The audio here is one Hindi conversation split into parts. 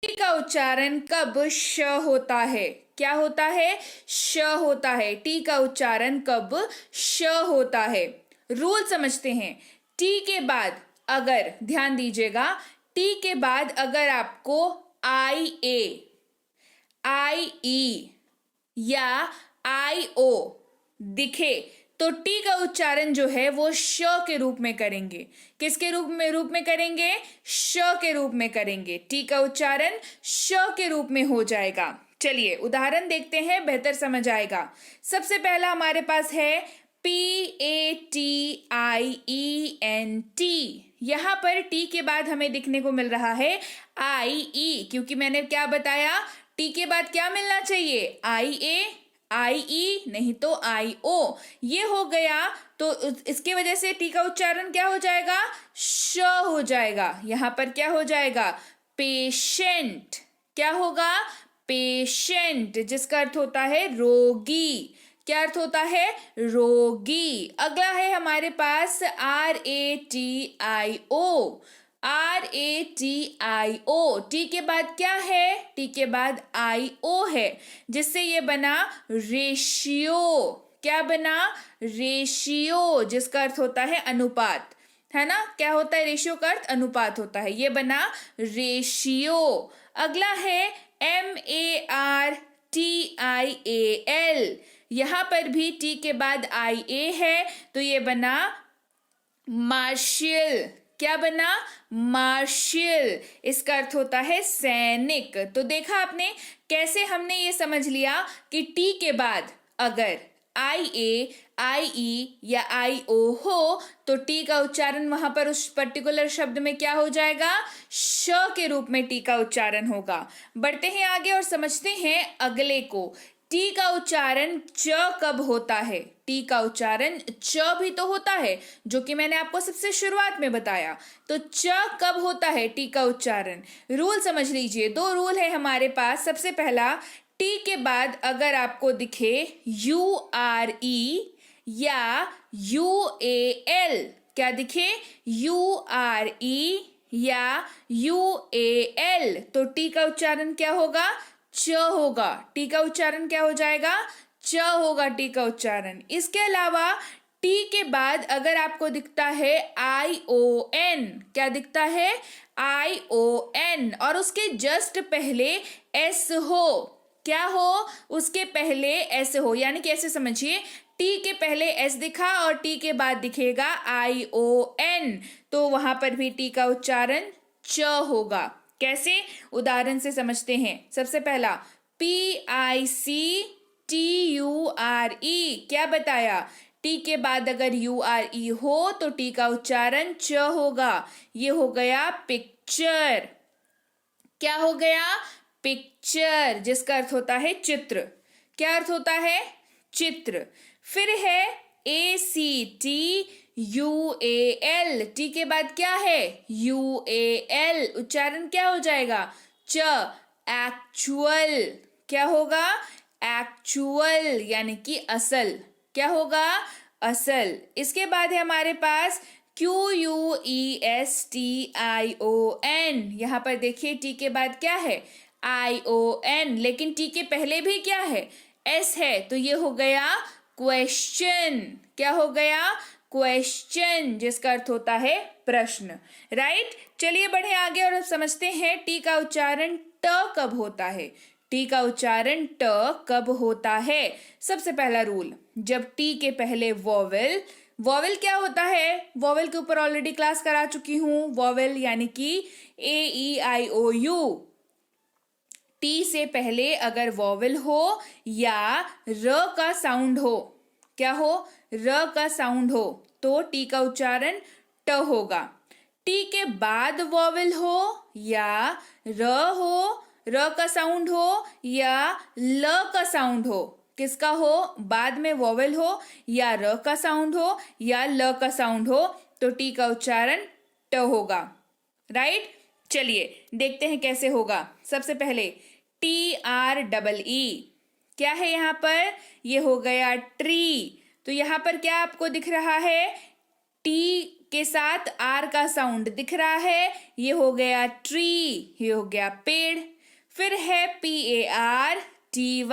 टी का उच्चारण कब श होता है? क्या होता है? श होता है। टी का उच्चारण कब श होता है? रूल समझते हैं। टी के बाद अगर, ध्यान दीजिएगा, टी के बाद अगर आपको आई ई या आई ओ दिखे तो टी का उच्चारण जो है वो श के रूप में करेंगे। किसके रूप में करेंगे? श के रूप में करेंगे। टी का उच्चारण श के रूप में हो जाएगा। चलिए उदाहरण देखते हैं, बेहतर समझ आएगा। सबसे पहला हमारे पास है PATIENT। यहां पर टी के बाद हमें दिखने को मिल रहा है IE, क्योंकि मैंने क्या बताया, टी के बाद क्या मिलना चाहिए? IE नहीं तो IO। ये हो गया तो इसके वजह से टी का उच्चारण क्या हो जाएगा? श हो जाएगा। यहां पर क्या हो जाएगा? पेशेंट। क्या होगा? पेशेंट, जिसका अर्थ होता है रोगी। क्या अर्थ होता है? रोगी। अगला है हमारे पास RATIO। टी के बाद क्या है? टी के बाद IO है, जिससे ये बना रेशियो। क्या बना? रेशियो, जिसका अर्थ होता है अनुपात, है ना? क्या होता है? रेशियो का अर्थ अनुपात होता है। ये बना रेशियो। अगला है MARTIAL। यहां पर भी टी के बाद IA है, तो ये बना मार्शियल। क्या बना? मार्शियल। इसका अर्थ होता है सैनिक। तो देखा आपने कैसे हमने ये समझ लिया कि टी के बाद अगर IA, IE या IO हो तो टी का उच्चारण वहां पर उस पर्टिकुलर शब्द में क्या हो जाएगा? श के रूप में टी का उच्चारण होगा। बढ़ते हैं आगे और समझते हैं अगले को। टी का उच्चारण च कब होता है? टी का उच्चारण च भी तो होता है, जो कि मैंने आपको सबसे शुरुआत में बताया। तो च कब होता है टी का उच्चारण? रूल समझ लीजिए। दो रूल है हमारे पास। सबसे पहला, टी के बाद अगर आपको दिखे URE या UAL, क्या दिखे? URE या UAL, तो टी का उच्चारण क्या होगा? च होगा। टी का उच्चारण क्या हो जाएगा? च होगा टी का उच्चारण। इसके अलावा टी के बाद अगर आपको दिखता है ION, क्या दिखता है? ION, और उसके जस्ट पहले S हो। क्या हो? उसके पहले S हो, यानी कि ऐसे समझिए, टी के पहले S दिखा और टी के बाद दिखेगा ION, तो वहां पर भी टी का उच्चारण च होगा। कैसे? उदाहरण से समझते हैं। सबसे पहला PICTURE, क्या बताया? टी के बाद अगर URE हो तो टी का उच्चारण च होगा। ये हो गया पिक्चर। क्या हो गया? पिक्चर, जिसका अर्थ होता है चित्र। क्या अर्थ होता है? चित्र। फिर है ACTUAL। टी के बाद क्या है? UAL। उच्चारण क्या हो जाएगा? च। एक्चुअल। क्या होगा? एक्चुअल, यानी कि असल। क्या होगा? असल। इसके बाद है हमारे पास QUESTION। यहां पर देखिए टी के बाद क्या है? ION, लेकिन टी के पहले भी क्या है? S है, तो ये हो गया क्वेश्चन। क्या हो गया? क्वेश्चन, जिसका अर्थ होता है प्रश्न। राइट। चलिए बढ़े आगे और अब समझते हैं टी का उच्चारण ट कब होता है। टी का उच्चारण ट कब होता है? सबसे पहला रूल, जब टी के पहले वोवेल, वोवेल क्या होता है? वोवेल के ऊपर ऑलरेडी क्लास करा चुकी हूं। वोवेल यानी कि AEIOU। टी से पहले अगर वोवेल हो या र का साउंड हो, क्या हो? र का साउंड हो, तो टी का उच्चारण ट होगा। टी के बाद वोवेल हो या र हो, र का साउंड हो या ल का साउंड हो, किसका हो? बाद में वोवेल हो या र का साउंड हो या ल का साउंड हो, तो टी का उच्चारण ट होगा। राइट। चलिए देखते हैं कैसे होगा। सबसे पहले TREE, क्या है यहां पर? ये हो गया ट्री। तो यहां पर क्या आपको दिख रहा है? टी के साथ आर का साउंड दिख रहा है, ये हो गया ट्री, ये हो गया पेड़। फिर है PARTY,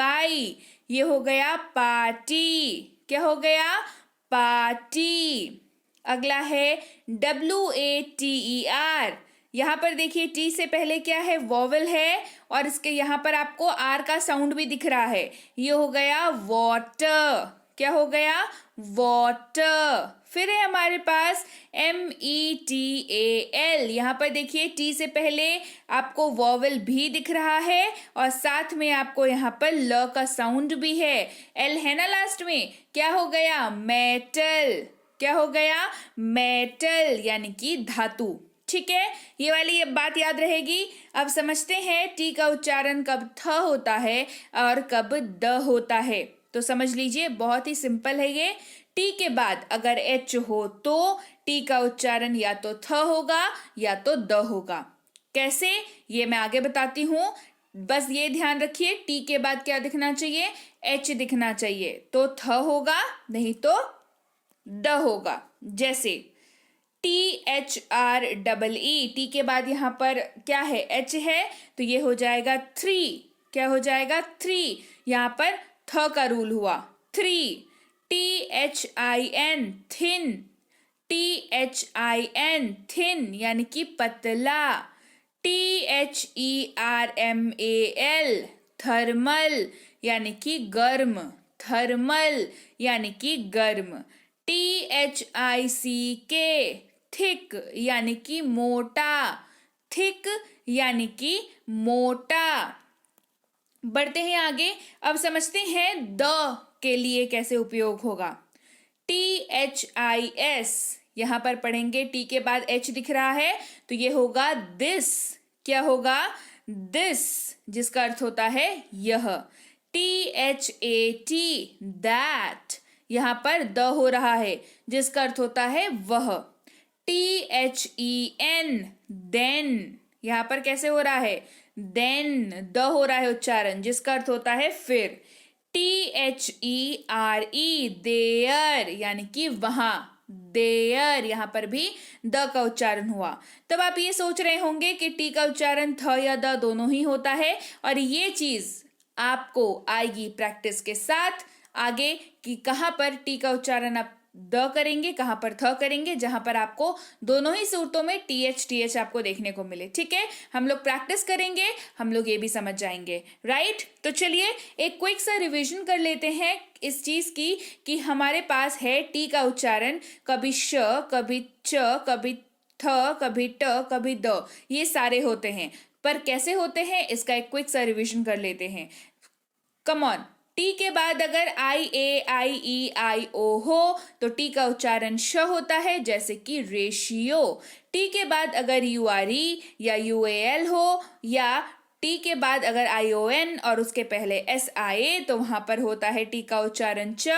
ये हो गया पार्टी, क्या हो गया? पार्टी। अगला है WATER, यहाँ पर देखिए टी से पहले क्या है? वॉवल है, और इसके यहाँ पर आपको आर का साउंड भी दिख रहा है, ये हो गया वाटर, क्या हो गया? वाटर। फिर है हमारे पास METAL, यहाँ पर देखिए टी से पहले आपको वॉवल भी दिख रहा है, और साथ में आपको यहाँ पर ल का साउंड भी है, एल है ना लास्ट में, क्या हो गया? मेटल, क्या हो गया? मेटल, यानी कि धातु। ठीक है, ये वाली बात याद रहेगी। अब समझते हैं टी का उच्चारण कब थ होता है और कब द होता है। तो समझ लीजिए, बहुत ही सिंपल है ये। टी के बाद अगर एच हो तो टी का उच्चारण या तो थ होगा या तो द होगा। कैसे, ये मैं आगे बताती हूँ, बस ये ध्यान रखिए, टी के बाद क्या दिखना चाहिए? एच दिखना चाहिए, तो थ होगा, नहीं तो द होगा। जैसे THREE, टी के बाद यहाँ पर क्या है? एच है, तो ये हो जाएगा थ्री, क्या हो जाएगा? थ्री, यहाँ पर थ का रूल हुआ, three. THIN, thin, THIN, thin, यानी कि पतला। THERMAL, थर्मल, यानी कि गर्म, थर्मल, यानी कि गर्म। THICK, थिक, यानी कि मोटा, थिक, यानी कि मोटा। बढ़ते हैं आगे, अब समझते हैं द के लिए कैसे उपयोग होगा। THIS, यहां पर पढ़ेंगे, टी के बाद एच दिख रहा है, तो ये होगा दिस, क्या होगा? दिस, जिसका अर्थ होता है यह। THAT, दैट, यहां पर द हो रहा है, जिसका अर्थ होता है वह। THEN, देन, यहां पर कैसे हो रहा है? देन, द हो रहा है उच्चारण, जिसका अर्थ होता है फिर। THERE, देयर, यानी कि वहां, देयर, यहां पर भी द का उच्चारण हुआ। तब आप ये सोच रहे होंगे कि टी का उच्चारण थ या द दोनों ही होता है, और ये चीज आपको आएगी प्रैक्टिस के साथ आगे कि कहाँ पर टी का उच्चारण आप द करेंगे, कहाँ पर थ करेंगे, जहां पर आपको दोनों ही सूरतों में TH आपको देखने को मिले। ठीक है, हम लोग प्रैक्टिस करेंगे, हम लोग ये भी समझ जाएंगे, राइट। तो चलिए एक क्विक सा रिवीजन कर लेते हैं इस चीज की कि हमारे पास है टी का उच्चारण कभी श, कभी च, कभी थ, कभी ट, कभी द, ये सारे होते हैं, पर कैसे होते हैं इसका एक क्विक सा रिवीजन कर लेते हैं। कम ऑन, टी के बाद अगर IAIEIO हो तो टी का उच्चारण श होता है, जैसे कि रेशियो। टी के बाद अगर URE या UAL हो, या टी के बाद अगर ION और उसके पहले SIA, तो वहां पर होता है टी का उच्चारण च,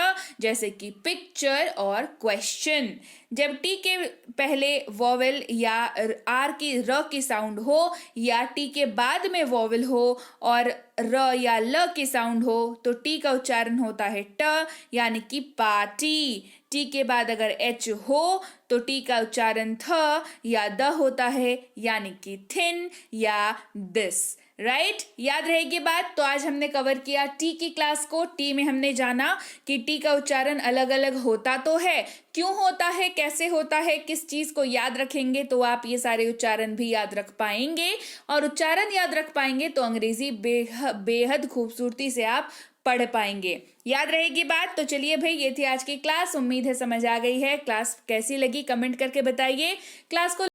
जैसे कि पिक्चर और क्वेश्चन। जब टी के पहले वॉवेल या आर की र की साउंड हो, या टी के बाद में वॉवेल हो और र या ल की साउंड हो, तो टी का उच्चारण होता है ट, यानी कि पार्टी। टी के बाद अगर एच हो तो टी का उच्चारण थ या द होता है, यानी कि थिन या दिस, राइट। याद रहेगी बात। तो आज हमने कवर किया टी की क्लास को। टी में हमने जाना कि टी का उच्चारण अलग अलग होता तो है, क्यों होता है, कैसे होता है, किस चीज को याद रखेंगे तो आप ये सारे उच्चारण भी याद रख पाएंगे, और उच्चारण याद रख पाएंगे तो अंग्रेजी बेहद खूबसूरती से आप पढ़ पाएंगे। याद रहेगी बात। तो चलिए भाई, ये थी आज की क्लास। उम्मीद है समझ आ गई है। क्लास कैसी लगी कमेंट करके बताइए। क्लास को